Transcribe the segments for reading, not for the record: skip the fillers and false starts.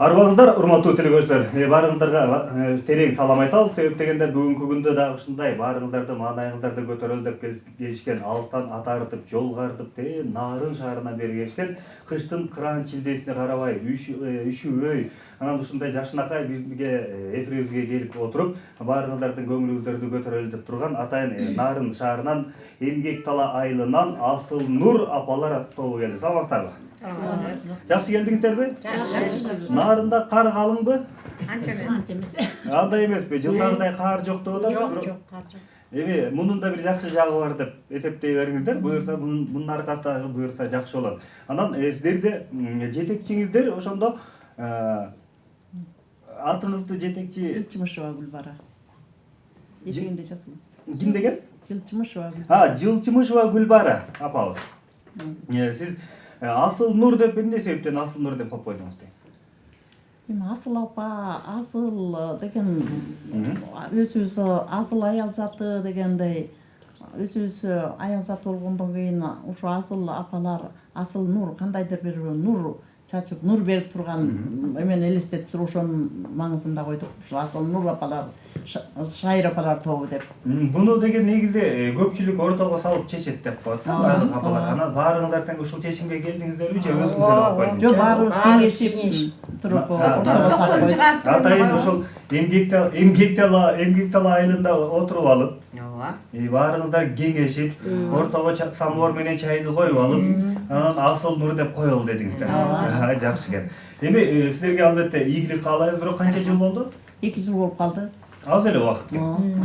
Арбаңыздар, урматтуу телекөрүүчүлөр, баарыңыздарга терең салам айтабыз. Себеп дегенде бүгүнкү күндө дагы ушундай баарыңыздарды, маанайыңыздарды көтөрөлү деп келишкен, алыстан ат арытып, жол карытып, Нарын шаарынан бери келишкен, кыштын кыраан чилдесине карабай, үшүбөй, анан ушундай жакшынакай бизге эфирибизге келип отуруп, баарыңыздардын көңүлүңүздөрдү көтөрөлү деп турган атайын Нарын шаарынан Эмгек Тала айылынан Асыл Нур апалар тобу келди. Саламатсыздарбы? Жакшы келдиңиздерби? Жакшы. Нарында кар калыңбы? Анча эмес. Андай эмеспи? Жылдагыдай кар жок деп атат. Жок, кар жок. Эми мунун да бир жакшы жагы бар деп эсептей бериңиздер. Буюрса мунун аркасындагы буюрса жакшы болот. Анан сиздерде жетекчиңиздер ошондо атыңызды жетекчи Жылчымышева Гүлбара. Эшигинде жазган. ким деген? Жылчымышева Гүлбара. Жылчымышева Гүлбара апабыз. Сиз Асыл Нур деп эмне себептен Асыл Нур деп коюп койдуңуз дейм? Эми Асыл апа, Асыл деген өзүбүз Асыл аял заты дегендей өзүбүз аял заты болгондон кийин ушу Асыл апалар Асыл Нур кандайдыр бир нур чачып, нур берип турган эмени элестетип туруп ошонун маңызында койдук. Ушу Асыл Нур апалар, шайыр апалар тобу деп. Буну деген негизи көпчүлүк ортого салып чечет деп коет да баардык апалар. Анан баарыңыздар тең ушул чечимге келдиңиздерби же өзүңүздөр алып койдуңузбу? Жок, баарыбыз кеңешип туруп ортого салып койдук. Атайын ошол Эмгек Тала айылында отуруп алып, баарыңыздар кеңешип, ортого самовар менен чайды коюп алып, анан Асыл Нур деп коелу дедиңиздер. Жакшы экен. Эми силерге албетте ийгилик каалайбыз, бирок канча жыл болду? 2 жыл болуп калды. Аз эле убакыт экен.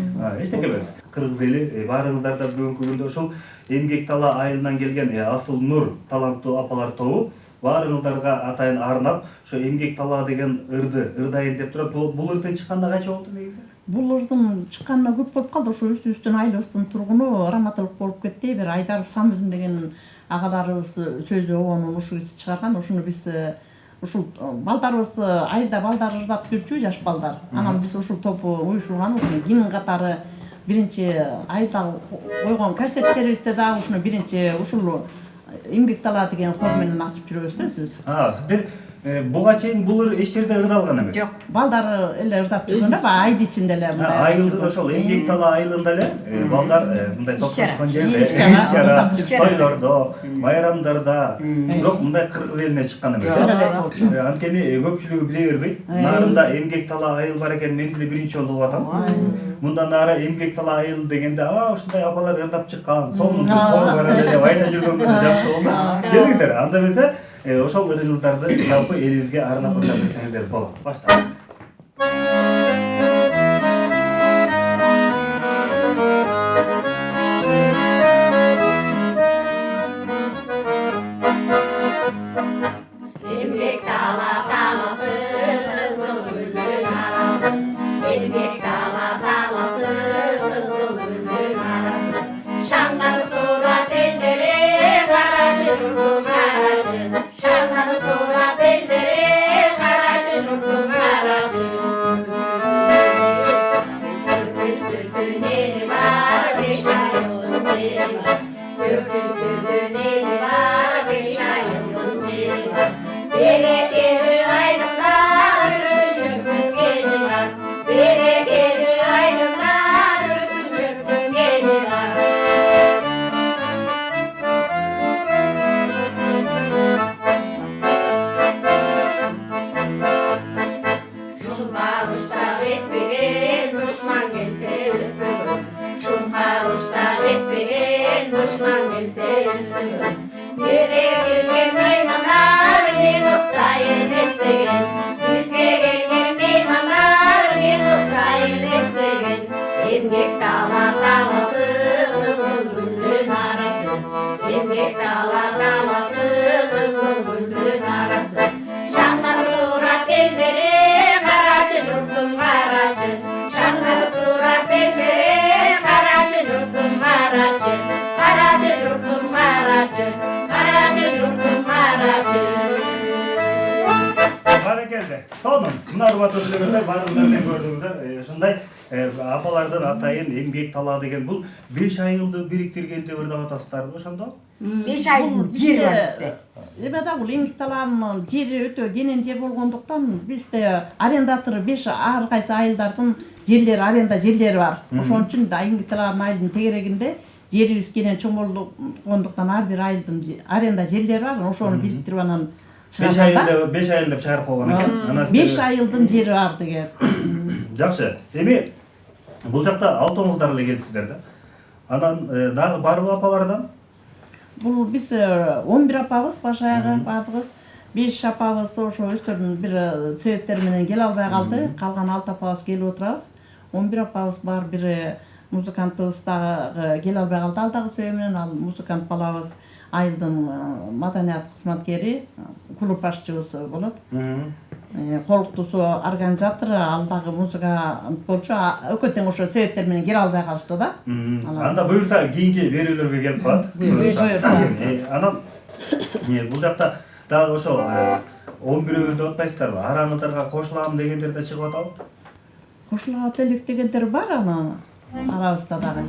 Эчтеке эмес. Кыргыз эли баарыңыздар да бүгүнкү күндө ушул Эмгек Тала айылынан келген Асыл Нур таланттуу апалар тобу баарыңыздарга атайын арнап, ошо Эмгек Тала деген ырдайын деп турат. Бул ырдын чыкканда канча болду негизи? Бул ырдын чыкканына көп болуп калды. Ошо үстүбүздөн айылыбыздын тургуну раматылык болуп кетти. Бир Айдаров Самудин деген агаларыбыз сөзү обонун ушу киши чыгарган. Ушуну биз ушул балдарыбыз айылда балдар ырдап жүрчү, жаш балдар. Анан биз ушул топу уюшурган, ушуну гимн катары биринчи айылда койгон концерттерибизде дагы ушуну биринчи ушул Эмгек Тала деген хор менен ачып жүрөбүз да өзүбүз. Сиздер буга чейин бул эч жерде ырдалган эмес. Жок, балдар эле ырдап жүргөн да, айыл ичинде эле мындай. Айылда ошол Эмгек Тала айылында эле балдар мындай топтошкон жерде тойлордо, байрамдарда, бирок мындай кыргыз элине чыккан эмес. Анткени көпчүлүгү биле бербейт. Нарында Эмгек Тала айыл бар экен, мен деле биринчи жолу угуп атам. Мындан ары Эмгек Тала айыл дегенде, ушундай апалар ырдап чыккан, сонун хор бар эле деп айта жүргөнгө жакшы болду. Келиңиздер, анда эмесе ошол ырыңыздарды жалпы элибизге арнап ырдап берсеңиздер болот. Баштайлы. Эмгек Тала таласы, кызыл гүлдүн арасы. Эмгек Тала таласы, кызыл гүлдүн арасы. Шаңнанып турат элдери, карачы журттун арачы. Шаңнанып турат элдери, карачы журттун арачы. Көк ели бар, 5 айылдын ели бар. Көк ели бар, 5 айылдын ели бар. Берекелі айылында үркін ели бар. Берекелі айылында үркін ели бар. Шумға ұрсақ етпеген дұшман келсе өтпеген. Шумға ұрсақ етпеген дұшман келсе өтпеген. Бізге келген меймандар ел отсайын естеген. Бізге келген меймандар ел отсайын естеген. Эмгек Тала таласы, кызыл гүлдүн арасы. Эмгек Тала таласы, кызыл гүлдүн арасы. Шаңнанып турат элдери, карачы журттун карачы. Шаңнанып турат элдери, карачы журттун карачы. Карачы журттун карачы. Карачы журттун карачы. Барекелде. Сонун. Мына урматтуу телекөрүүчүлөр, баарыңыздар көрдүңүздөр. Ушундай апалардын атайын Эмгек Тала деген бул 5 айылды бириктирген деп ырдап атасыздарбы ошондо? 5 айдын жери бар бизде. Эме да бул эмгек талаанын жери өтө кенен жер болгондуктан бизде арендатору 5 ар кайсы айылдардын жерлери аренда жерлери бар. Ошон үчүн да эмгек талаанын айылдын тегерегинде жерибиз кенен чоң болгондуктан ар бир айылдын аренда жерлери бар. Ошону бириктирип анан 5 айыл деп чыгарып койгон экен. 5 айылдын жери бар деген. Жакшы. Эми бул жакта алтооңуздар эле келипсиздер да. Анан дагы барбы апалардан? Бул биз 11 апабыз, баш аягы бардыгыз. 5 апабыз ошо өздөрүнүн бир себептери менен келе албай калды. Калган 6 апабыз келип отурабыз. 11 апабыз бар, бир музыкантыбыз дагы келе албай калды алдагы себеби менен. Ал музыкант балабыз айылдын маданият кызматкери, клуб башчыбыз болот. Колуктуусу организатору, ал дагы музыкант болчу. Экөө тең ошо себептер менен келе албай калышты да. Анда буюрса кийинки берүүлөргө келип калат. Буюрса. Анан бул жакта дагы ошо 11-өбүздү атпайсыздарбы? Араңыздарга кошулам дегендер да чыгып атабы? Кошулат элек дегендер бар анан арабызда дагы.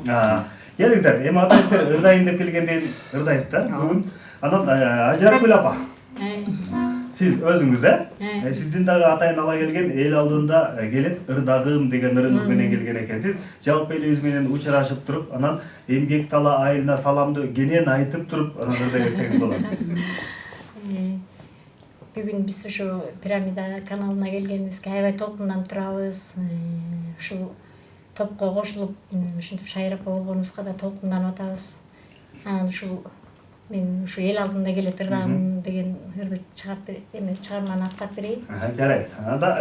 Келиңиздер, эми атайсыздар ырдайын деп келгенден ырдайсыздар бүгүн. Анан Ажаргүл апа. Сиз өзүңүз сиздин дагы атайын ала келген эл алдында келет ырдагым деген ырыңыз менен келген экенсиз. Жалпы элибиз менен учурашып туруп, анан эмгек тала айылына саламды кенен айтып туруп, анан ырдай берсеңиз болот. Бүгүн биз ошо Пирамида каналына келгенибизге аябай толкунданып турабыз. Ушул топко кошулуп, ушинтип Шайыр апа болгонубузга да толкунданып атабыз. Анан ушул мен ушу эл алдында келет ырдагым деген ырды чыгарманы аттап берейин. Жарайт. Анда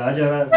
Ажара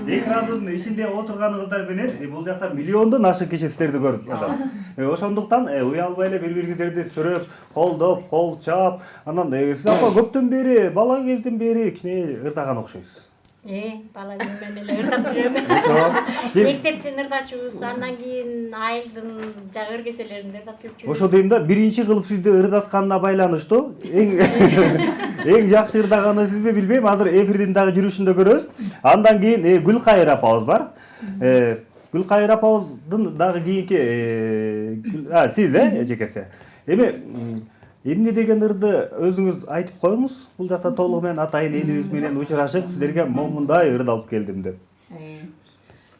экрандын ичинде отурганыңыздар менен бул жакта миллиондон ашык киши сиздерди көрүп атат. Ошондуктан уялбай эле бири-бириңиздерди сүрөп, колдоп, кол чаап, анан сиз апа көптөн бери, бала кезден бери кичине ырдаган окшойсуз. Бала кезимден эле ырдап жүрөм. Мектептен ырдачубуз, андан кийин айылдын жагыр кеселеринде ырдап жүрчүбүз. Ошо дейм да, биринчи кылып сизди ырдатканына байланыштуу эң жакшы ырдаганды сизби билбейм, азыр эфирдин дагы жүрүшүндө көрөбүз. Андан кийин Гүлкайыр апабыз бар. Гүлкайыр апабыздын дагы кийинки сиз эжекеси. Эмне деген ырды өзүңүз айтып коюңуз. Бул жакта толугу менен атайын элибиз менен учурашып, сиздерге момундай ырды алып келдим деп.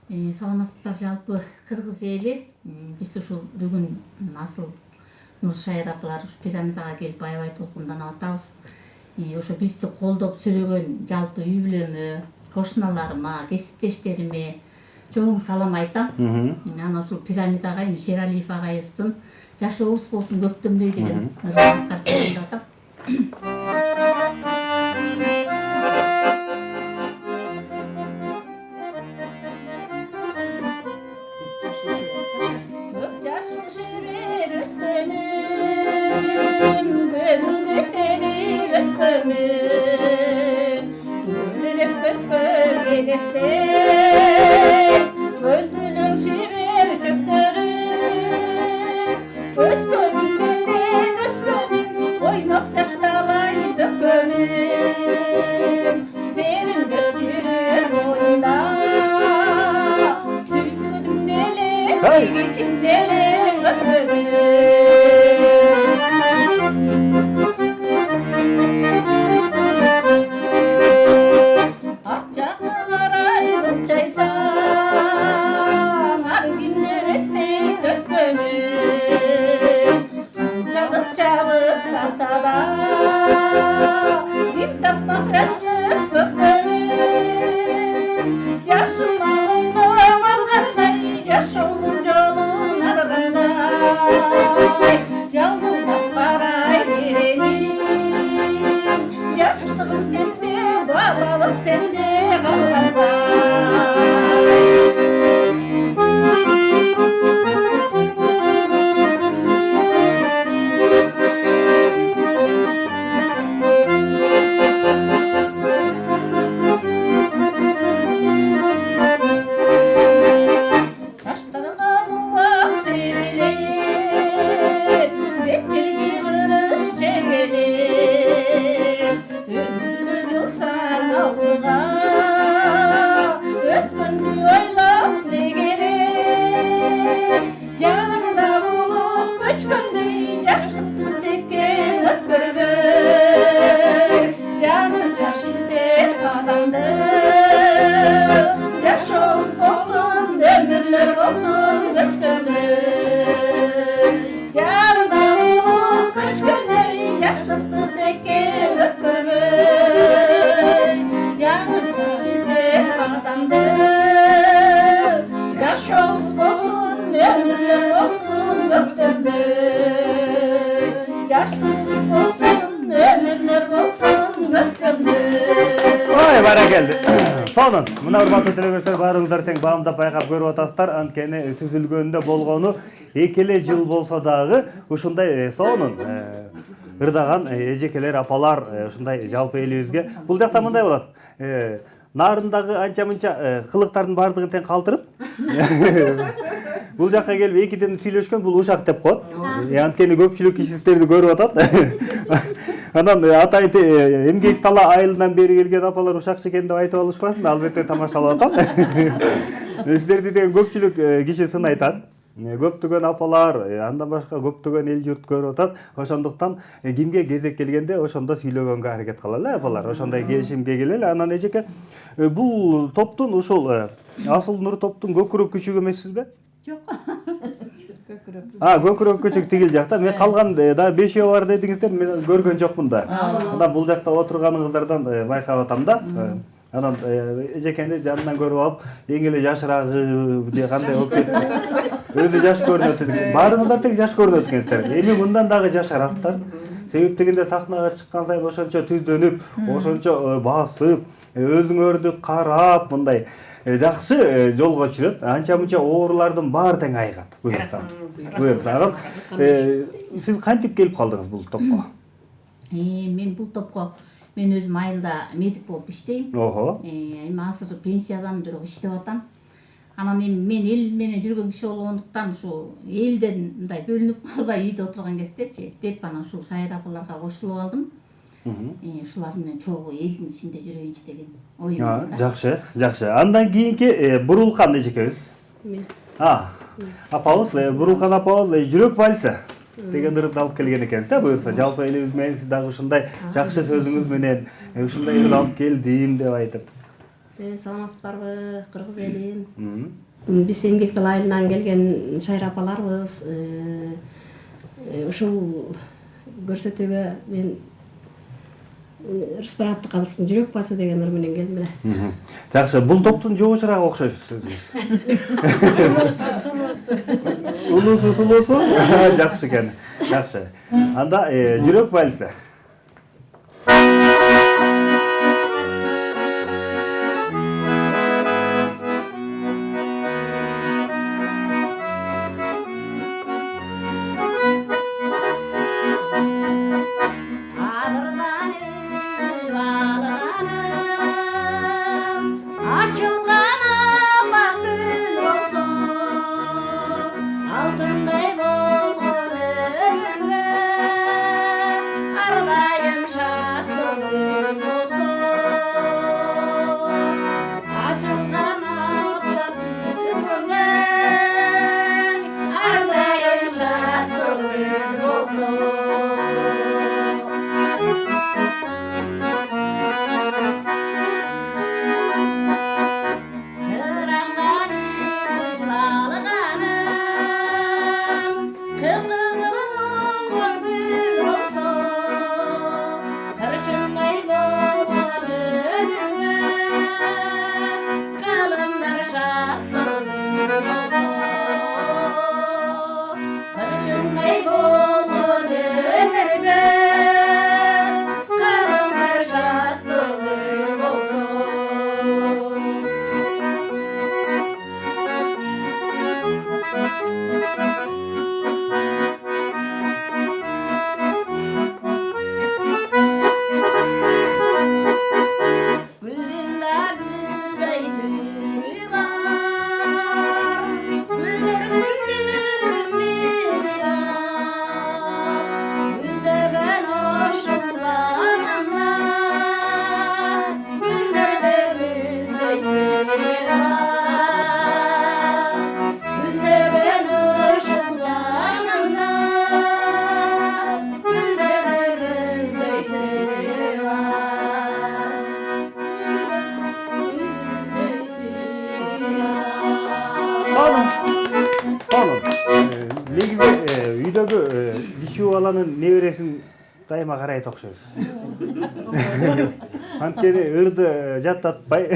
Саламатсыздар жалпы кыргыз эли. Биз ушул бүгүн асыл Нуршайыр апалар Пирамидага келип аябай толкунданып атабыз. Ошо бизди колдоп сүрөгөн жалпы үй бүлөмө, кошуналарыма, кесиптештериме чоң салам айтам. Анан ушул Пирамидага Шералиев агайыбыздын жашообуз болсун көктөмдөй деген ырдап атам. Көк жашыл шебер өскенім, гүлін көтеріп өскенім, гүлділіп көзгөр елестен, гүлділің шебер жүктөріп, өскенім сенден өскенім, ойнақ жашталай төккенім, сенің дөп жүрек ойында, сүйгідім деле, егетім деле өткенім. Ат жақылар айдып жайсаң, ар күндер естей төккенім, қаншалық жабық тасада, дем таппақ жаштық көктемім, жашым ауылым алғандай, жашоудың жолын арғандай, жалдылдап қарай беремін, жаштығым сенде, балалық сенде қалғандай. Жаштарға буақ себелеп, беттерге қырыс шегелеп, өмірді жылсаң алдыға, өткенді ойлап не керек, жанында болып көчкендей, жаштықты теккен өткөрбөй, жаны жашылдеп адамды, жашообуз болсун, өмүрлөр болсун көчкөндөй, жанында болуп көчкөндөй, жаштыкты теккен өткөрбөй, жаны жашылдеп адамды, жашообуз болсун, өмүрлөр болсун көктөмдөй, жашообуз болсун, өмүрлөр болсун көктөмдөй. Ой, баракелди. Сонун, мына урматтуу телегөзчүлөр баарыңыздар тең баамдап байкап көрүп атасыздар. Анткени түзүлгөнүнө болгону 2 жыл болсо дагы ушундай сонун ырдаган эжекелер, апалар ушундай жалпы элибизге. Бул жакта мындай болот. Нарындагы анча-мынча кылыктардын баардыгын тең калтырып, бул жакка келип экиден сүйлөшкөн, бул ушак деп коет. Анткени көпчүлүк киши сиздерди көрүп атат. Анан атайын эмгек тала айылынан бери келген апалар ушакчы экен деп айтып алышпасын, албетте тамашалап атам. Сиздерди деген көпчүлүк киши сын айтат. Көптөгөн апалар, андан башка көптөгөн эл журт көрүп атат. Ошондуктан кимге кезек келгенде ошондо сүйлөгөнгө аракет кылалы апалар. Ошондой келишимге келели. Анан эжеке бул топтун ушул Асыл Нур топтун көкүрөк күчүгү эмессизби? Жок. Көкүрөк күчүк тигил жакта. Мен калган да 5 бар дедиңиздер, мен көргөн жокмун да. Анан бул жакта отурганыңыздардан байкап атам да. Анан эжекени жанынан көрүп алып, эң эле жашырагы же кандай болуп кетти. Өзү жаш көрүнөт. Баарыңыздар тең жаш көрүнөт экенсиздер. Эми мындан дагы жашарасыздар. Себеп дегенде сахнага чыккан сайын ошончо түздөнүп, ошончо басып, өзүңөрдү карап, мындай жакшы жолго чүрөт. Анча-мынча оорулардын баары тең айыгат. Буюрса. Сиз кантип келип калдыңыз бул топко? Мен бул топко мен өзүм айылда медик болуп иштейм. Эми азыр пенсиядан бирок иштеп атам. Анан эми мен эл менен жүргөн киши болгондуктан ушу элден мындай бөлүнүп калбай үйдө отурган кездечи деп анан ушул шайыр апаларга кошулуп алдым. Ушулар менен чогуу элдин ичинде жүрөйүнчү деген оюм бар. Жакшы, жакшы. Андан кийинки Бурулкан эжекебиз. Мен. Апабыз, Бурулкан апабыз жүрөк вальсы деген ырды алып келген экенсиз, буюрса жалпы элибиз менен сиз дагы ушундай жакшы сөзүңүз менен ушундай ырды алып келдим деп айтып. Саламатсыздарбы, кыргыз элим. Биз эмгек тала айылынан келген шайыр апаларбыз. Ушул көрсөтүүгө мен Рыспай Абдыкадыровдун жүрөк басы деген ыр менен келдим эле. Жакшы, бул топтун жобочурагы окшойсуз. Улусу сулусу. Жакшы экен. Жакшы. Анда жүрөк вальсы. үйдөгү кичүү баланын небересин дайыма карайт окшойбуз. Анткени ырды жаттатпай.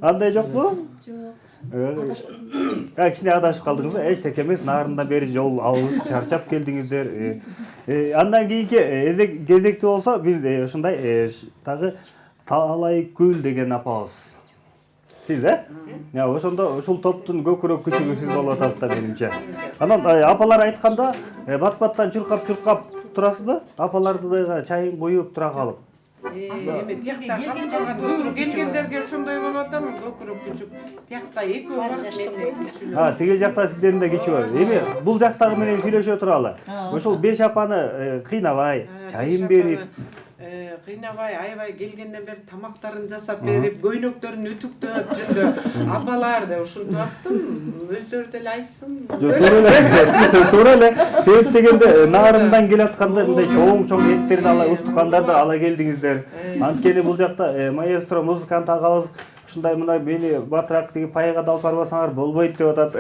Андай жокпу? Жок. Кичине адашып калдыңыз. Эчтеке эмес, нарындан бери жол алып чарчап келдиңиздер. Андан кийинки кезекте болсо биз ушундай дагы Талай Көл деген апабыз. Сиз ошондо ушул топтун көкүрөк күчүгү сиз болуп атасыз да менимче. Анан апалар айтканда бат-баттан чуркап турасызбы? Апаларды дагы чайын куюп тура калып. Эми тиякта калып калган келгендерге ошондой болуп атам, көкүрөк күчүк. Тиякта экөө бар. Тиги жакта сиздердин да кичүү бар. Эми бул жактагы менен сүйлөшө туралы. Ошол 5 апаны кыйнабай, чайын берип, кыйнабай, аябай келгенден бери тамактарын жасап берип, көйнөктөрүн үтүктөп жүрдү. Апалар да ушинтип аттым, өздөрү деле айтсын. Туура эле. Себеп дегенде нарындан келатканда мындай чоң эттерди ала, устукандарды ала келдиңиздер. Анткени бул жакта маэстро, музыкант агабыз ушундай мына мени батыраак тиги пайга да алып барбасаңар болбойт деп атат.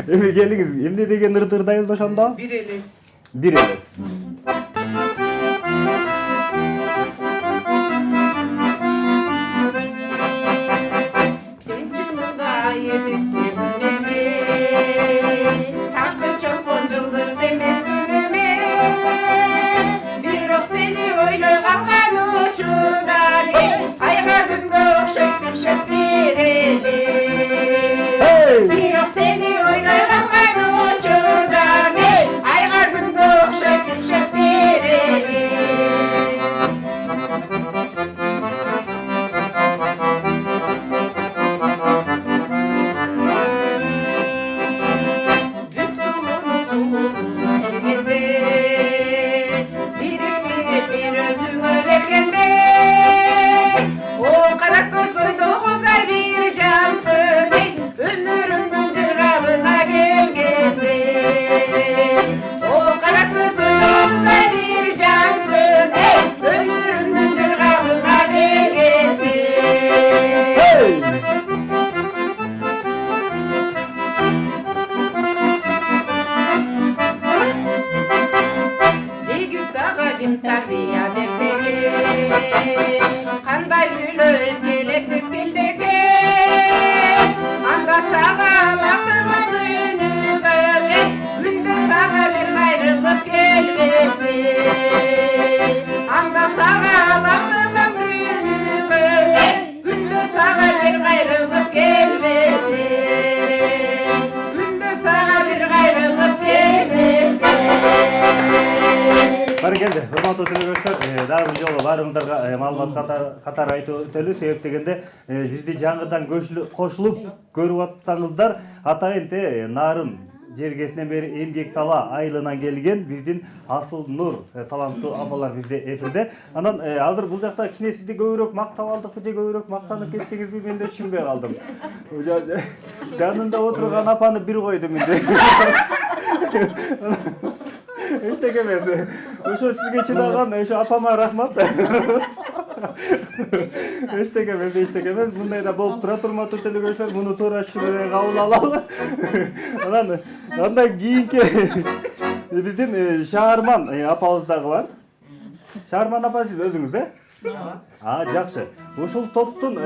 Эми келиңиз, эмне деген ырдырдайбыз ошондо? Бир элес. Бир элес. Келди. Урматтуу көрөрмандар, дагы бир жолу баарыңыздарга маалымат катары айтып өтөлү. Себеп дегенде бизди жаңыдан кошулуп көрүп атсаңыздар, атайын нарын жергесинен бери эмгек тала айылынан келген биздин Асыл Нур таланттуу апалар бизде эфирде. Анан азыр бул жакта кичине сизди көбүрөөк мактап алдыкпы же көбүрөөк мактанып кеттиңизби, мен да түшүнбөй калдым. Жанында отурган апаны бир койдум менде. Эчтеке эмес. Ошо сизге чыдаган ошо апама рахмат. Эчтеке эмес. Мындай да болуп тура турматтуу телегөчтөр, муну туура түшүнбөй кабыл алалы. Андан кийинки биздин Шаарман апабыз дагы бар. Шаарман апа сиз өзүңүз, жакшы. Ушул топтун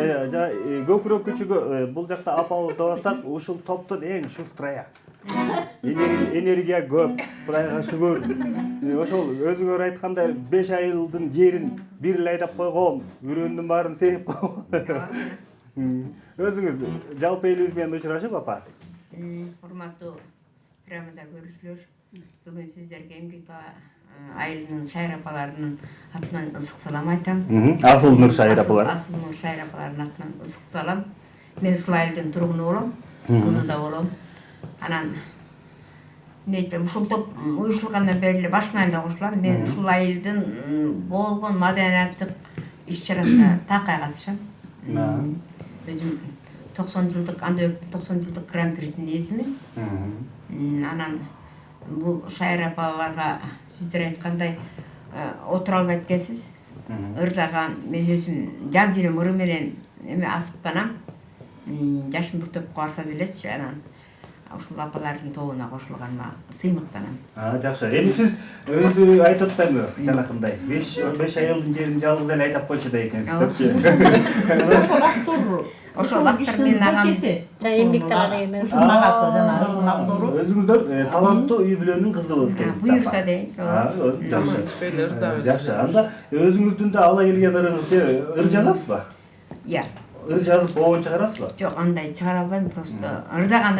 көкүрөк күчүгү бул жакта апабыз деп атсак, ушул топтун эң шустрая. Энергия көп, Кудайга шүгүр. Ошол өзүңөр айткандай 5 айылдын жерин бир эле айдап койгон, үрөндүн баарын сейип койгон. Өзүңүз жалпы элибиз менен учурашып, апа. Урматтуу программада көрүүчүлөр, бүгүн сиздерге эмгек айылынын шайыр апаларынын атынан ысык салам айтам. Асыл Нур шайыр апалар. Асыл Нур шайыр апаларынын атынан ысык салам. Мен ушул айылдын тургуну болом, кызы да болом. Анан нейтем, ушул топ уюштургандан бери башынан да кошулам. Мен ушул айылдын болгон маданияттык иш-чарасына такай катышам. Өзүм 90 жылдык, андыбектин 90 жылдык гран-присинин ээсимин. Анан бул шайыр апаларга сиздер айткандай отура албайт экенсиз. Ырдаган, мен өзүм жан дүйнөм ыры менен эме асыктанам. Жашым бир топко барса делечи, анан ушул апалардын тобуна кошулганга сыймыктанам. Жакшы. Эми сиз өзү айтып атпаймбы жанакындай 5 айылдын жерин жалгыз эле айдап койчу да экенсиз депчи. Ошол актор Ошол актор менин агам эмгек талаа эми. Ушунун агасы жана ырдын актору. Өзүңүздөр таланттуу үй бүлөнүн кызы экенсиз. буюрса дейинчи. Жакшы. Жакшы. Анда өзүңүздүн да ала келген ырыңызды ыр жазасызбы? Я. Ыр жазып оон чыгарасызбы? Жок, андай чыгара албайм, просто ырдаган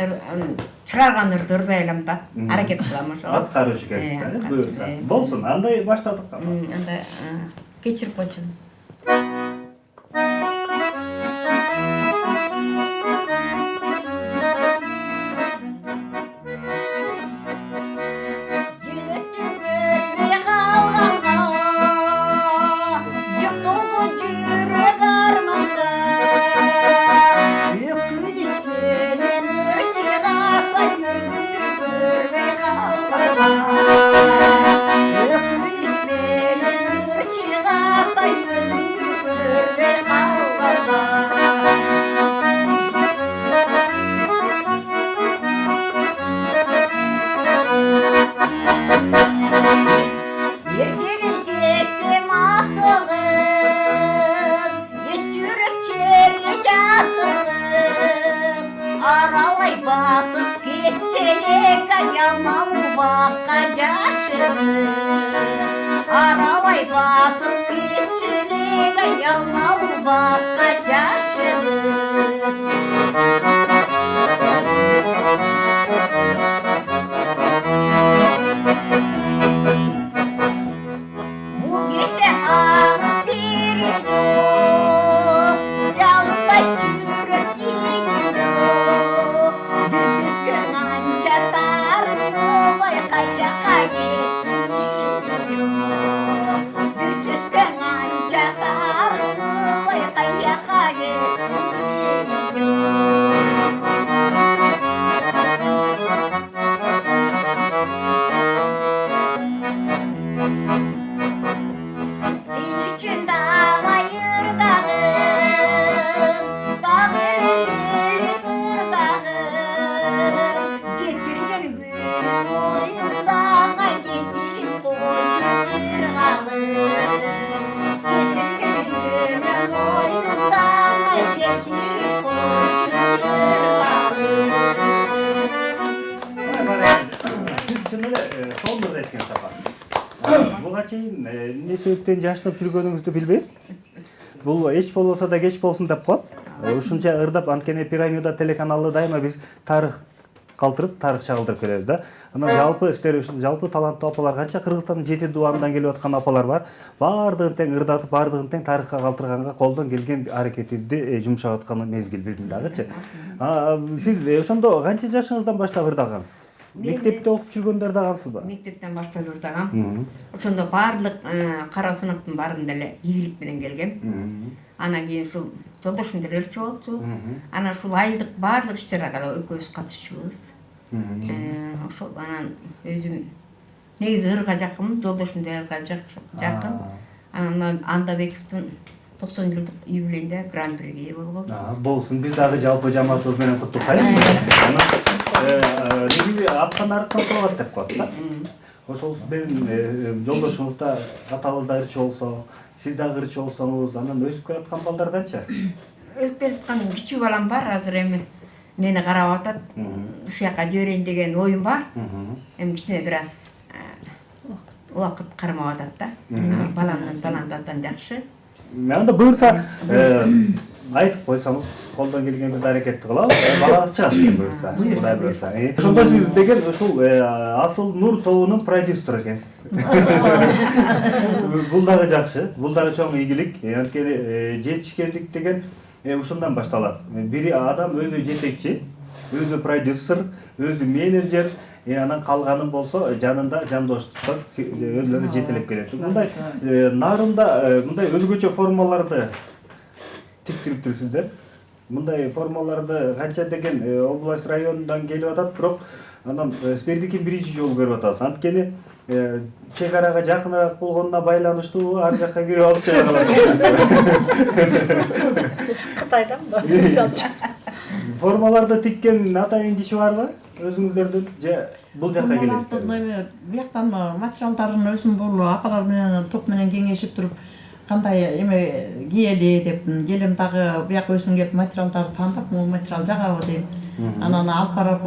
чыгарган ырды ырдай алам да. Аракет кылам ошо. Аткаруучу экенсиз да, буюрса. Болсун, андай баштадык. Анда кечирип койчу. Буга чейин эмне себептен жаштап жүргөнүңүздү билбейм. Бул эч болбосо да кеч болсун деп коет. Ушунча ырдап, анткени Пирамида телеканалы дайыма биз тарых калтырып, тарых чагылдырып келебиз да. Анан жалпы сиздер үчүн жалпы таланттуу апалар канча Кыргызстандын 7 дубанынан келип аткан апалар бар. Баардыгын тең ырдатып, баардыгын тең тарыхка калтырганга колдон келген аракетибизди жумшап аткан мезгил биздин дагычы. Сиз ошондо канча жашыңыздан баштап ырдагансыз? Мектепте окуп жүргөндөр дагансызбы? Мектептен баштап ырдагам. Ошондо баардык кара сыныптын баарында эле ийгилик менен келгем. Анан кийин ушул жолдошум деле ырчы болчу. Анан ушул айылдык баардык иш-чарага экөөбүз катышчубуз. Ошол анан өзүм негизи ырга жакынмын, жолдошум деле ырга жакын. Анан анда Бекиевдин 90 жылдык юбилейинде гран-приге ээ болгонбуз. Болсун, биз дагы жалпы жамаатыбыз менен куттуктайбыз. Негизи аткан арыктан соолат деп коет да. Ошол сиздердин жолдошуңуз да атабыз да ырчы болсо, сиз дагы ырчы болсоңуз, анан өсүп келаткан балдарданчы? Өсүп келаткан кичүү балам бар, азыр эми мени карап атат. Ушул жака жиберейин деген оюм бар. Эми кичине бир аз убакыт кармап атат да. Баламдын таланты абдан жакшы. Анда буюрса айтып койсоңуз, колдон келгенибизди аракетти кылалы. Балаңыз чыгат экен буюрса. Ошондо сиз деген ушул Асыл Нур тобунун продюсеру экенсиз. Бул дагы жакшы, бул дагы чоң ийгилик. Анткени жетишкендик деген ушундан башталат. Бир адам өзү жетекчи, өзү продюсер, өзү менеджер, анан калганын болсо жанында жандоштуктар өзүлөрү жетелеп келет. Мындай нарында мындай өзгөчө формаларды тиктириптирсиздер. Мындай формаларды канча деген область районундан келип атат, бирок анан сиздердикин биринчи жолу көрүп атабыз. Анткени чек арага жакыныраак болгонуна байланыштуу ар жакка кирип алып чыгаралат. Кытайдан ба? Формаларды тиккен атайын киши барбы? өзүңүздөрдүн же бул жакка келесиздерби? Бияктан материалдарын өзүм бул апалар менен топ менен кеңешип туруп кандай эме кийели деп келем дагы бияка өзүм келип материалдарды тандап бул материал жагабы дейм. Анан алып барып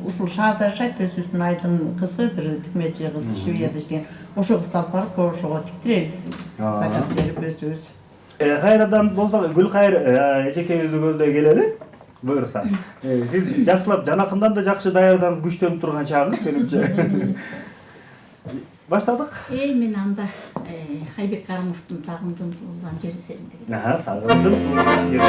ушул шаарда жашайт өзүбүздүн айдын кызы бир тикмечи кыз Швецияда иштеген. Ошо кызды алып барып ошого тиктиребиз. Заказ берип өзүбүз. Кайрадан болсо Гүлкайыр эжекебизди көздөй келели. Буюрса. Сиз жакшылап жанакындан да жакшы даярданып күчтөнүп турган чагыңыз менимче. Баштадык. Мен анда Айбек Карымовдун Сагындым туулган жери сен деген. Сагындым туулган жери.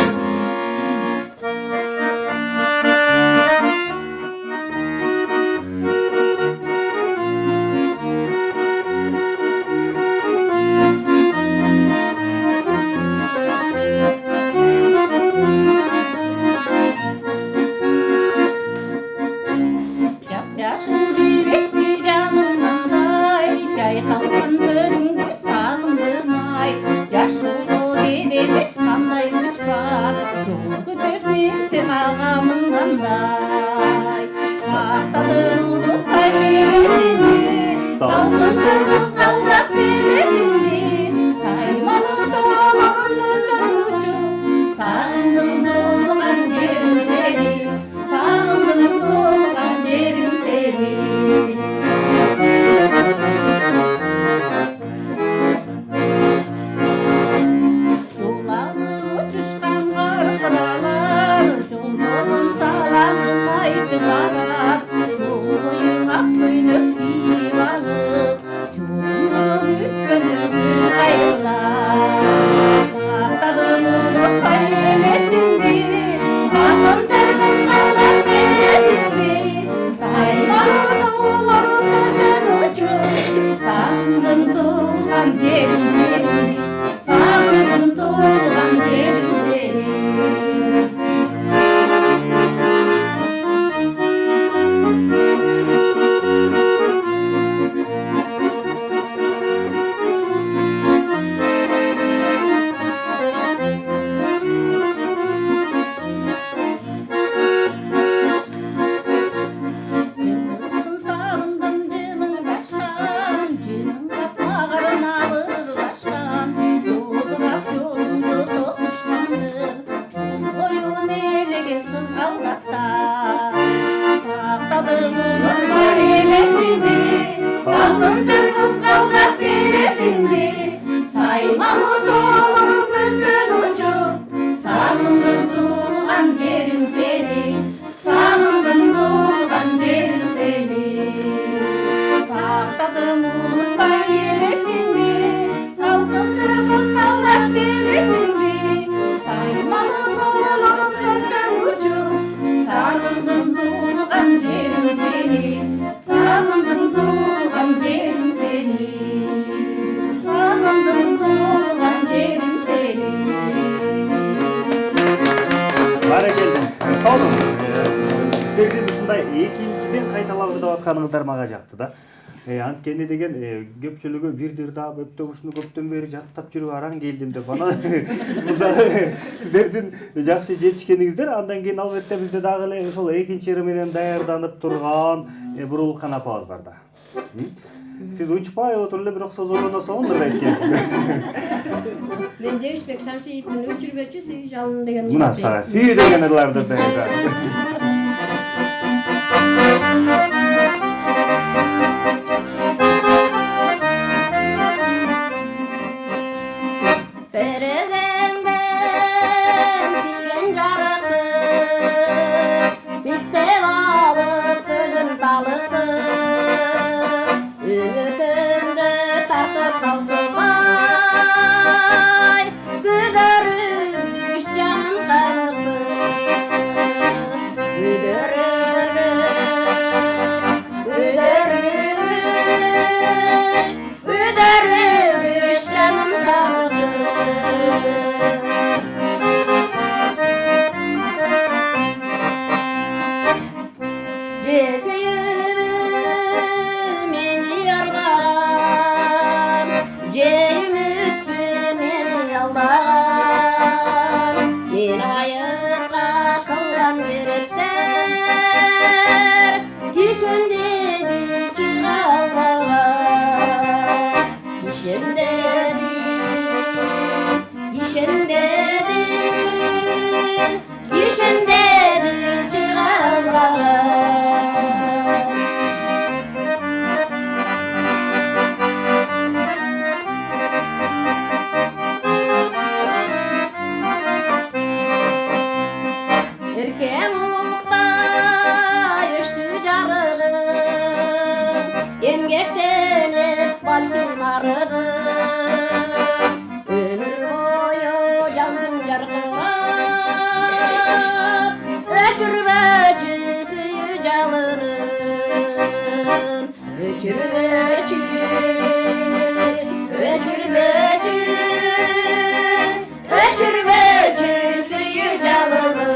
Kanıgızlar mağa jaktı da. Antkeni деген көпчүлүгү бирдир да өптө ушуну көптөн бери жаттап жүрүп араң келдим деп анан сиздердин жакшы жетишкениңиздер андан кийин албетте бизде дагы эле ошол экинчи ыры менен даярданып турган Бурулкан апабыз бар да. Сиз учпай отуруп эле бирок созолоно соңдур айткенсиз. Мен Жеңишбек Шамшиевдин өчүрбөчү сүй жалын деген. Мына сага сүй деген ырларды да. жарқырап өчірбөчі сүйжалынын өчірбөчі өчірбөчі өчірбөчі сүйжалынын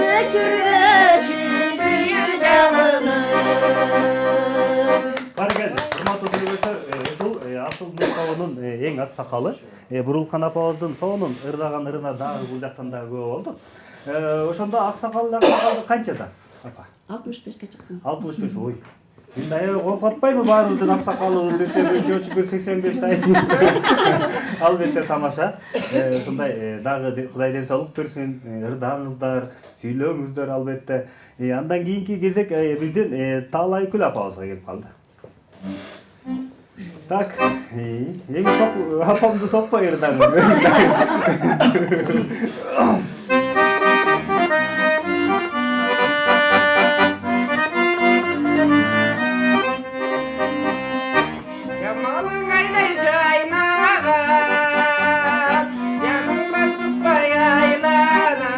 өчірбөчі сүйжалынын. Барекелді, урматтуу көрүүчүлөр, ушул Асыл Мустафанын эң аксакалы Бурулкан апабыздын сонун ырдаган ырына дагы бул жактан дагы көп болдук. Ошондо аксакалды канчадасыз, апа? 65-ке чыктым. 65, ой. Мен аябай коркутпайбы баарыбыздын аксакалы десем, жочу бир 85 айтып. Албетте тамаша. Ушундай дагы Кудай ден соолук берсин, ырдаңыздар, сүйлөөңүздөр албетте. Андан кийинки кезек биздин Таалайкүл апабызга келип калды. Так, эми апамды сокпой ырдаңыз. Жамалың айдай жайнаған, жаныңнан шықпай айланам.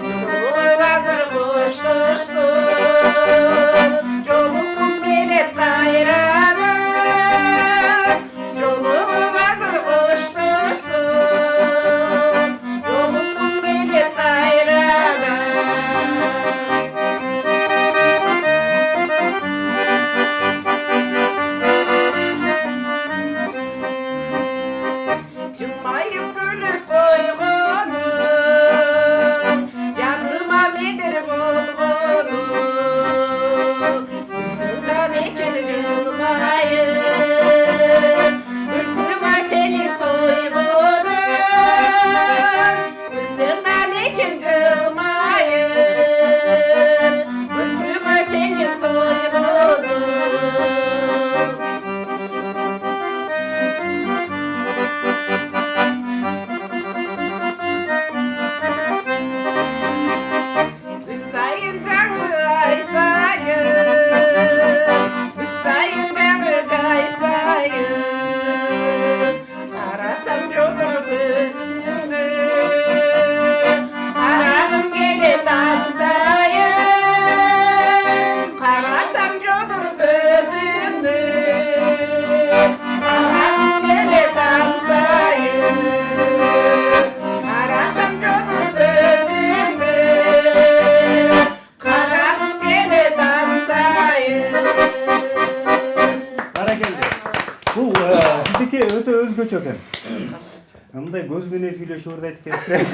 Жолы азыр қоштассын, жолығым келет қайранам. Жолы азыр қоштассын, жолығым келет қайранам. Жылмайып күліп қойғаным, жаныма медір болғаным. Көзіңнен ечіл жылмайып, күлкіме сені тойғаным. Көзіңнен ечіл жылмайып, күлкіме сені тойғаным. Gün sayın canı ay sayın, gün sayın canı cay sayın. Karasam jodur gözünü, karagım gelet ansayın. Karasam jodur gözünü, karagım gelet ansayın. Karasam jodur gözünü, karagım gelet ansayın. Барекелді. Бул сиздики өтө өзгөчө экен. Мындай көз менен сүйлөшүп ырдайт экенсиз.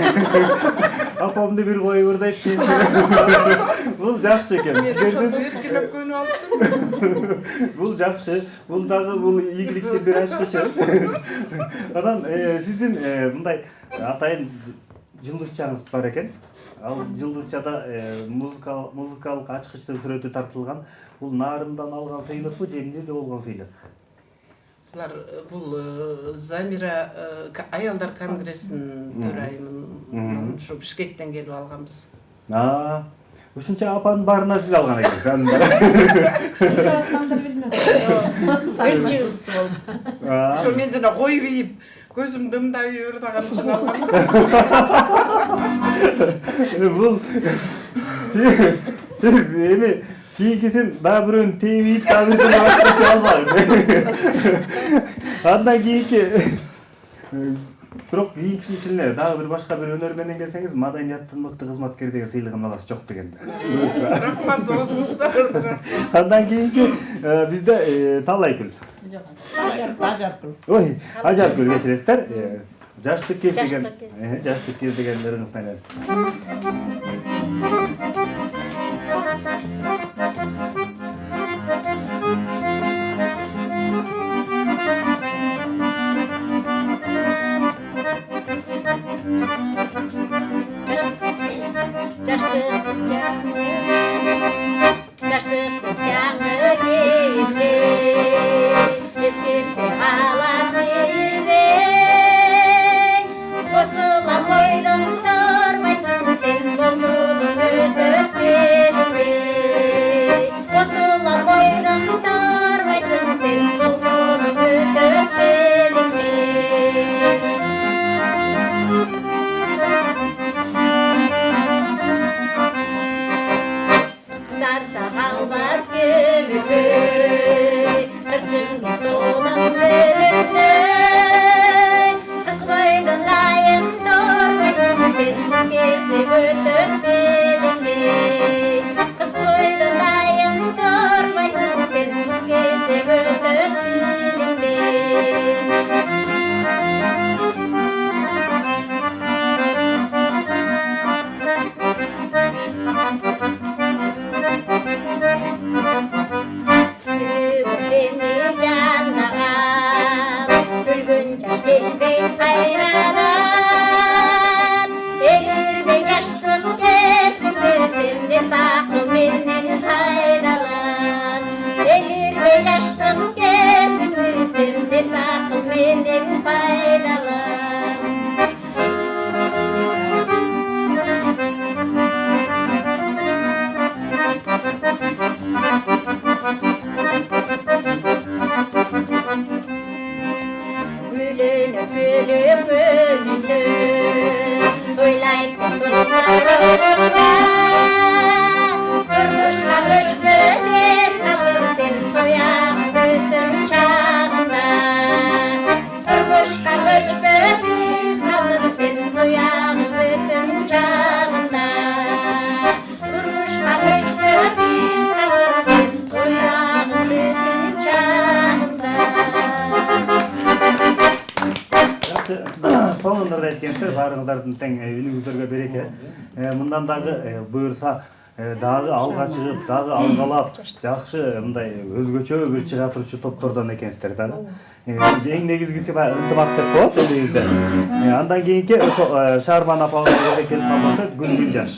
Апамды бир коюп ырдайт экенсиз. Бул жакшы экен. Мен ошондо эркелеп көнүп алыптым. Бул жакшы. Бул дагы бул ийгиликтин бир ачкычы. Анан сиздин мындай атайын жылдызчаңыз бар экен. Ал жылдызчада музыкалык ачкычтын сүрөтү тартылган. Бул нарындан алган сыйлыкпы же эмне болгон сыйлык? Бул Замира аялдар конгрессинин төрайымын. Ушу Бишкектен келип алганбыз. Ушунча апанын баарына сиз алган экенсиз. Өлчүбүз болуп. Ошо мен жана коюп ийип, көзүм дымдап ырдаган үчүн алгам. Бул сиз эми кийинкисин дагы бирөөнү тийип дагы бирөөнү башкача албаңыз. Андан кийинки бирок кийинкисинин ичине дагы бир башка бир өнөр менен келсеңиз, маданияттын мыкты кызматкери деген сыйлыгын аласыз, жок деген. Рахмат өзүңүздөр. Андан кийинки бизде Таалайкүл. Ой, Ажаркүл кечиресиздер. Жаштык кез деген, жаштык кез деген ырыңыз менен. Жаштык кыз жаңы келбе, ескерсе калат эле. Косулам ойдон тормайсың сен болмой. кайрадан эгерде жаштык кесилбесем де сакыл менден пайдалан эгерде жаштык кесилбесем де сакыл менден пайдалан gülünüp gülüp önünde toylayıp otururlar Durmuşka göçmüş kes kalır sen toyağın bütün çağında Durmuşka göçmüş kes kalır sen toyağın bütün çağında Durmuşka göçmüş kes kalır sen toyağın bütün çağında Sonunda da etkensizler, barыңыздардын тең үнүңүздөргө береке. Мындан дагы буюрса, дагы алга чыгып, дагы алгалап, жакшы мындай өзгөчө бир чыга турчу топтордон экенсиздер да. Эң негизгиси баягы ынтымак деп коет элибизде. Андан кийинки ошо Шаарбан апабыз келип калышат, Гүлгүл жаш.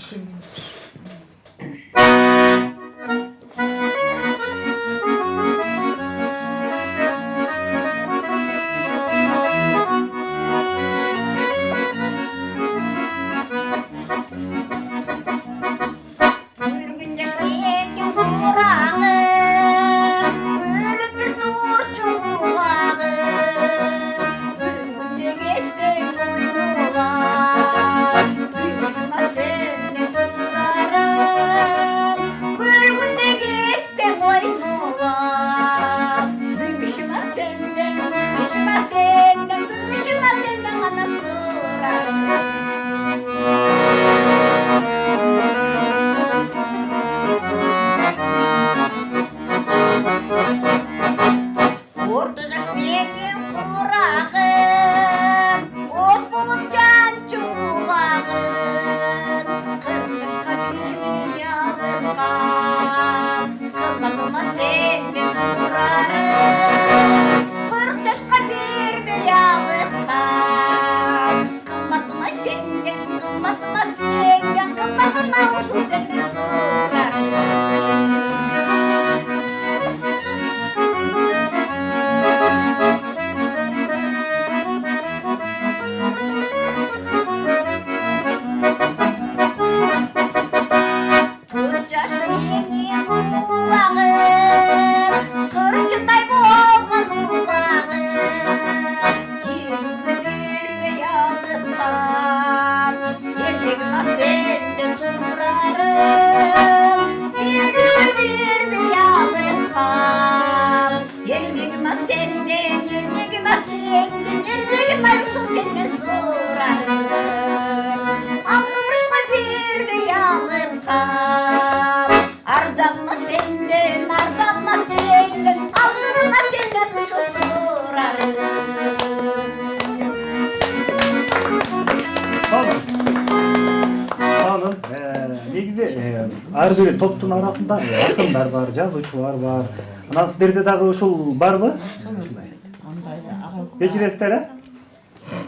Ар бир топтун арасында акындар бар, жазуучулар бар. Анан сиздерде дагы ушул барбы? Андай арабызда Кечиресиздер,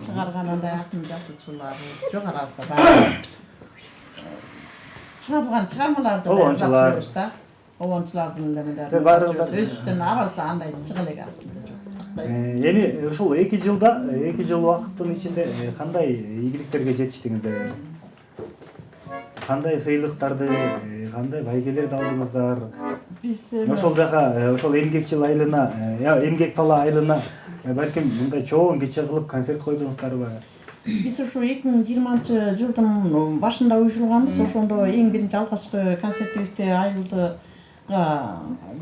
чыгарган андай акын жазуучуларыбыз жок арабызда бар. Чыгарылган чыгармаларды Обончулар. Обончулардын элемелери. Барыңыздар. Өзүбүздөн арабызда андай чыга элек аслында. Эми ушул 2 жылда, 2 жыл убакыттын ичинде кандай ийгиликтерге жетиштиңиздер? Кандай сыйлыктарды, кандай байгелерди алдыңыздар? Биз Ошол жака, ошол эмгекчил айылына, эмгек тала айылына балким мындай чоң кече кылып концерт койдуңуздарбы? Биз ушу 2020-жылдын башында уюшулганбыз. Ошондо эң биринчи алгачкы концертибизди айылдыга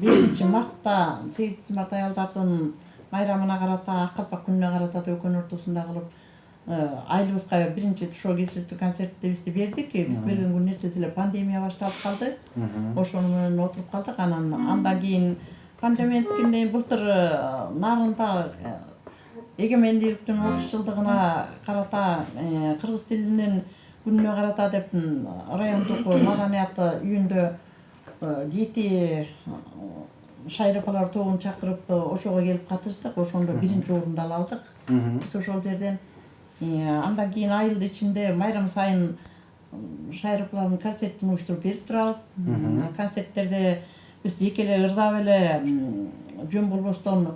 5-мартта, 8-март аялдардын байрамына карата, Ак калпак күнүнө карата дөкөн ортосунда кылып айылыбызга биринчи шоу кезектүү концертибизди бердик. Биз берген күнүн эртеси эле пандемия башталып калды. Ошону менен отуруп калдык. Андан кийин пандемиядан кийин былтыр нарында эгемендүүлүктүн 30 жылдыгына карата кыргыз тилинин күнүнө карата деп райондук маданият үйүндө 7 шайыр апалар тобун чакырып ошого келип катыштык. Ошондо биринчи орунду ала алдык. Биз ошол жерден андан кийин айыл ичинде майрам сайын шайыр апалардын концертин уюштуруп берип турабыз. Концерттерде биз жеке эле ырдап эле жөн болбостон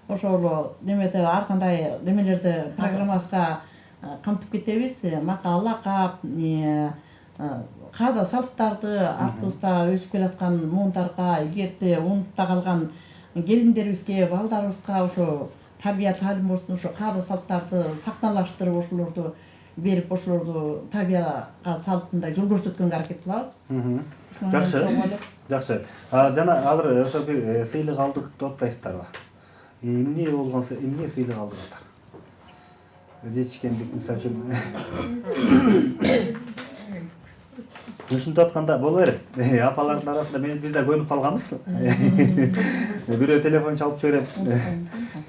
ошол немеде ар кандай немелерди программабызга камтып кетебиз. Макал, лакап, каада салттарды артыбызда өсүп келаткан муундарга, эгерде унутта калган келиндерибизге, балдарыбызга ошо тарбия таалим болсун, ошо каада салттарды сактаналаштырып ошолорду берип, ошолорду табияга салып мындай жол көрсөткөнгө аракет кылабыз. Жакшы. Жакшы. Жана азыр ошо бир сыйлык алдык деп атпайсыздарбы? Эмне болгон, эмне сыйлык алдыңыздар? Жетишкендик мисалы үчүн. Ушинтип атканда боло берет. Апалардын арасында биз да көнүп калганбыз. Бирөө телефон чалып жиберет.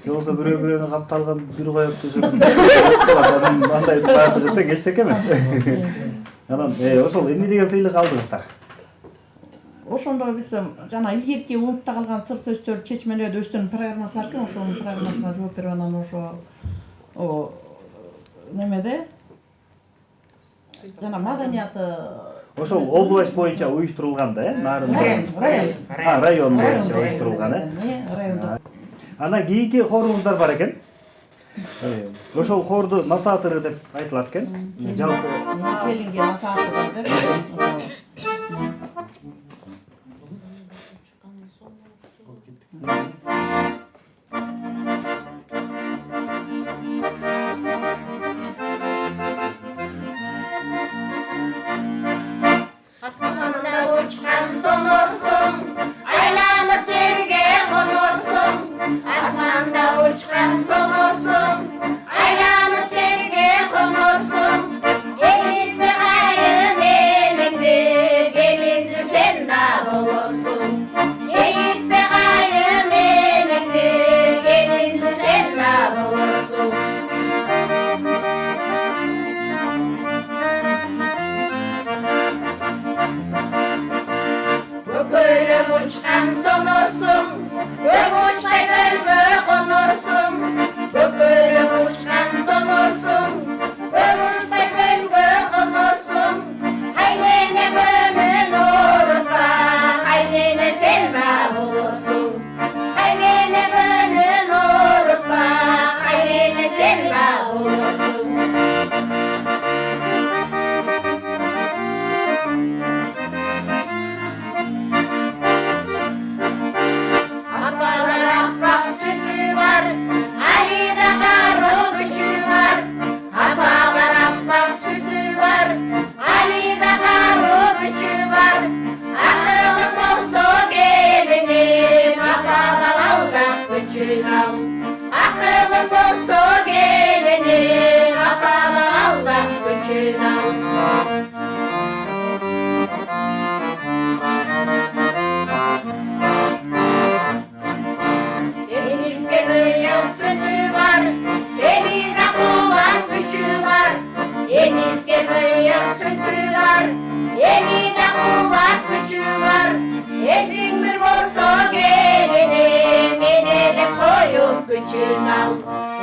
Же болбосо бирөө капталган бир коюп түшүрүп. Андай баягы тең эчтеке эмес. Анан ошол эмне деген сыйлык алдыңыздар? Ошондо биз жана илгерки унутта калган сыр сөздөрдү чечмелөөдө өстөн программасы бар экен, ошонун программасына жооп берип анан ошо немеде жана маданияты Ошол область боюнча уюштурулган да, нарын район боюнча уюштурулган, райондо. Анан кийинки хоруңуздар бар экен. Ошол хорду насаатыры деп айтылат экен. Жалпы келинге насаатыры деп. Asmanda uçkan sonursun, aylanıp yerge konursun. Asmanda uçkan sonursun, aylanıp yerge konursun. Gelin bir gayrı benimdir, gelin sen de olursun. Gelin bir gayrı benimdir, gelin sen de olursun. Böyle uçkan sonursun, uçmay gölge konursun. Böyle uçkan sonursun, uçmay gölge konursun. Kaynene gönlün unutma, kaynene sen de bulursun. Kaynene gönlün unutma, kaynene sen de bulursun. Apalar appak sütü var, Ali'de karo gücü var. Apalar appak sütü var, Ali'de karo gücü var. Akılın olsa gelinim, apalar aldak gücün al. Akılın olsa gelinim, apalar aldak gücün al. Denizde beyaz sütü var, denizde kovan gücü var. Denizde beyaz sütü var, denizde kovan gücü var. Esin bir bolsa gelinim, enele koyup gücün al.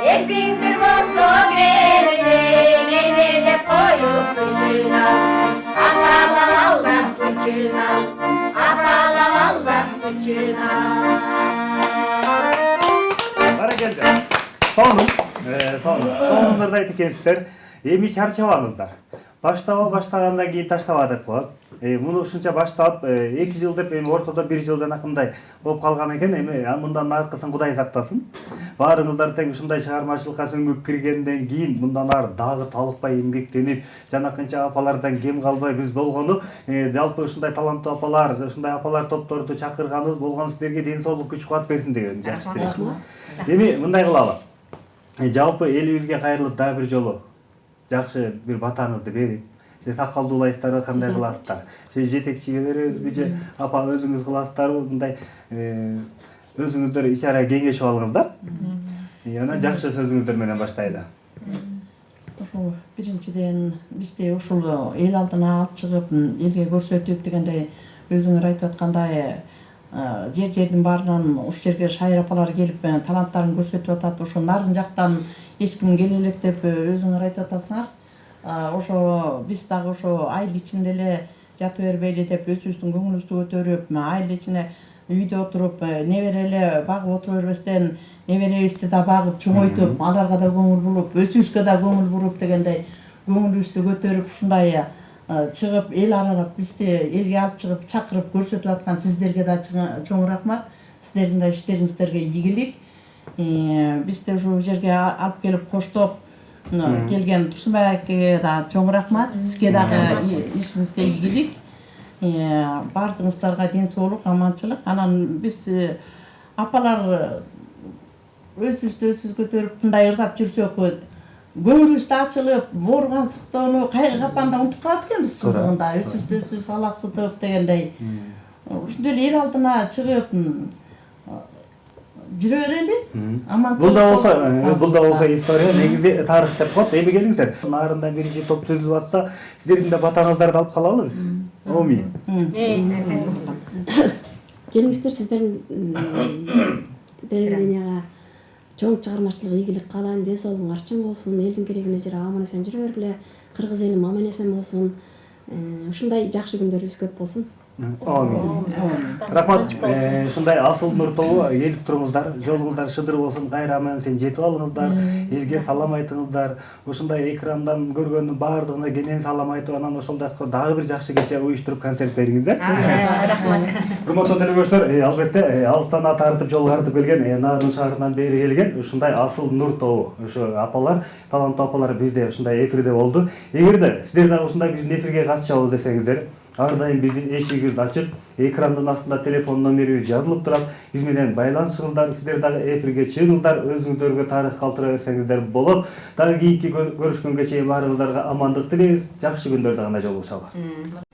Esin bir bolsa gelinim, enele koyup gücün al. Apalar Allah gücün al, apalar Allah gücün al. Barakelде. Сонуңдарды айтып экенсиздер. Эми чарчабаңыздар. Баштагандан кийин таштаба деп коет. Муну ушунча баштап 2 жыл деп эми ортодо 1 жылдан акындай болуп калган экен. Эми мындан аркысын Кудай сактасын. Баарыңыздар тең ушундай чыгармачылыкка сөңгүп киргенден кийин мындан ары дагы талыкпай эмгектенип, жанакынча апалардан кем калбай биз болгону жалпы ушундай таланттуу апалар, ушундай апалар топторду чакырганыбыз болгон сиздерге ден соолук күч кубат берсин деген жакшы тилек. Эми мындай кылалы. Жалпы элибизге кайрылып дагы бир жолу жакшы бир батаңызды берип, сакалдуулайсыздарбы, кандай кыласыздар? Жетекчиге беребизби же апа өзүңүз кыласыздарбы? Мындай өзүңүздөр ичара кеңешип алыңыздар. Анан жакшы сөзүңүздөр менен баштайлы. Ошол биринчиден бизде ушул эл алдына алып чыгып, элге көрсөтүп дегендей өзүңөр айтып аткандай жердин баарынан ушул жерге шайыр апалар келип таланттарын көрсөтүп атат. Ошо нарын жактан эч ким келе элек деп өзүңөр айтып атасыңар. Ошо биз дагы ошо айыл ичинде эле жата бербейли деп өзүбүздүн көңүлүбүздү көтөрүп, айыл ичине үйдө отуруп, небере эле багып отура бербестен неберебизди да багып чоңойтуп, аларга да көңүл буруп, өзүбүзгө да көңүл буруп дегендей көңүлүбүздү көтөрүп ушундай чыгып эл аралап бизди элге алып чыгып чакырып көрсөтүп аткан сиздерге да чоң рахмат. Сиздердин да иштериңиздерге ийгилик. Бизди ушул жерге алып келип коштоп келген Турсунбай акеге да чоң рахмат. Сизге дагы ишиңизге ийгилик. Бардыгыңыздарга ден соолук, аманчылык. Анан биз апалар өзүбүздү көтөрүп мындай ырдап жүрсөк, көңүлүбүз да ачылып, ооругансыктоону, кайгы капанда унутуп калат экенбиз чындыгында. Өзүбүздү алаксытып дегендей. Ушундай эле эл алдына чыгып жүрө берели. Аманчылык. Бул да болсо история, негизи тарых деп коет. Эми келиңиздер. Нарында биринчи топ түзүлүп атса, сиздердин да батаңыздарды алып калалыбыз. Оми. Келиңиздер, сиздердин телевиденияга чоң чыгармачылык ийгилик каалайм. Ден соолугуң арчын болсун, элдин керегине жарап аман эсен жүрө бергиле. Кыргыз элим аман эсен болсун. Ушундай жакшы күндөрүбүз көп болсун. Рахмат. Ушундай асыл нур тобу келип туруңуздар, жолуңуздар шыдыр болсун, кайра аман эсен жетип алыңыздар, элге салам айтыңыздар. Ушундай экрандан көргөндүн баардыгына кенен салам айтып, анан ошондой дагы бир жакшы кече уюштуруп концерт бериңиздер. Рахмат. Урматтуу телекөрүүчүлөр, албетте алыстан ат артып жол картып келген, Нарын шаарынан бери келген ушундай асыл нур тобу, ушу апалар, таланттуу апалар бизде ушундай эфирде болду. Эгерде сиздер дагы ушундай биздин эфирге катышабыз десеңиздер, ар дайым биздин эшигибиз ачык, экрандын астында телефон номерибиз жазылып турат. Биз менен байланышыңыздар, сиздер дагы эфирге чыгыңыздар, өзүңүздөргө тарых калтыра берсеңиздер болот. Дагы кийинки көрүшкөнгө чейин баарыңыздарга амандык тилейбиз. Жакшы күндөрдө гана жолугушалы.